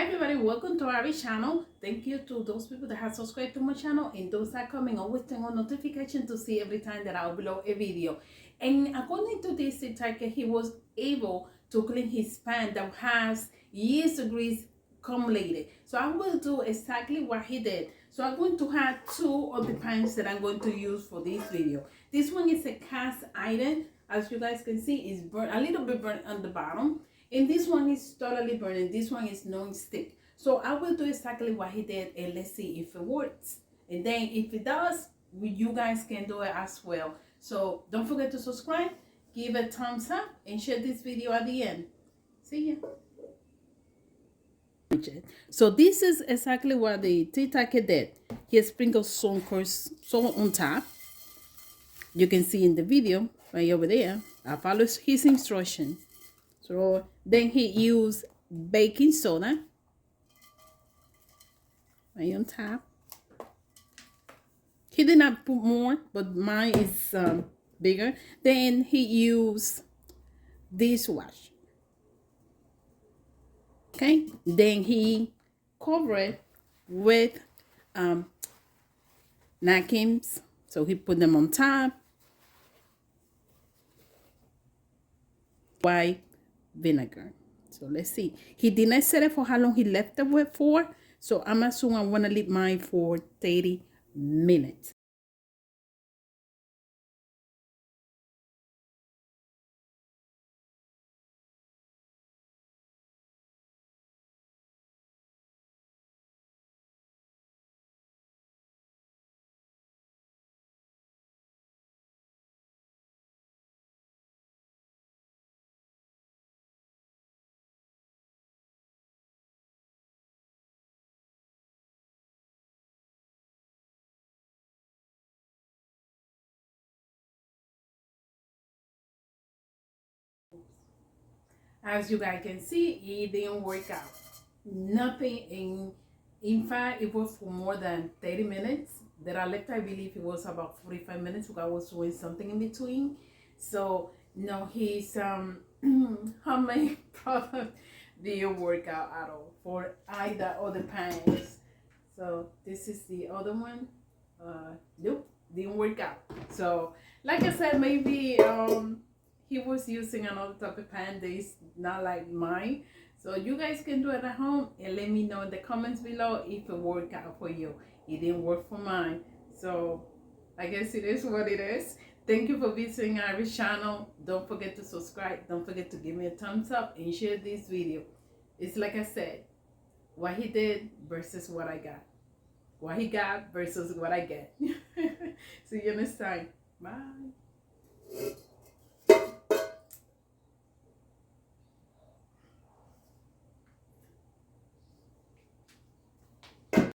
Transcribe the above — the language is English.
Hi everybody, welcome to our channel. Thank you to those people that have subscribed to my channel and those that are coming. Always turn on notification to see every time that I'll upload a video. And according to this TikToker, he was able to clean his pan that has years of grease accumulated. So I will do exactly what he did. So I'm going to have two of the pans that I'm going to use for this video. This one is a cast iron. As you guys can see, it's burnt a little bit burnt on the bottom. And this one is totally burning. This one is non-stick. So I will do exactly what he did and let's see if it works. And then if it does, you guys can do it as well. So don't forget to subscribe, give a thumbs up, and share this video at the end. See ya. So this is exactly what the TikToker did. He sprinkled salt on top. You can see in the video right over there. I followed his instructions. So then he used baking soda right on top. He did not put more, but mine is bigger. Then he used dishwash. Okay. Then he covered with napkins. So he put them on top. White vinegar. So let's see. He did not set it for how long he left it with for. So I'm assuming I want to leave mine for 30 minutes. As you guys can see, it didn't work out. Nothing. In fact, it was for more than 30 minutes that I left. I believe it was about 45 minutes because I was doing something in between. So no, his homemade product didn't work out at all for either of the pans. So this is the other one. Nope, didn't work out. So like I said, maybe he was using another type of pan that is not like mine. So you guys can do it at home and let me know in the comments below if it worked out for you. It didn't work for mine. So I guess it is what it is. Thank you for visiting our channel. Don't forget to subscribe. Don't forget to give me a thumbs up and share this video. It's like I said, what he did versus what I got. What he got versus what I get. See you next time. Bye.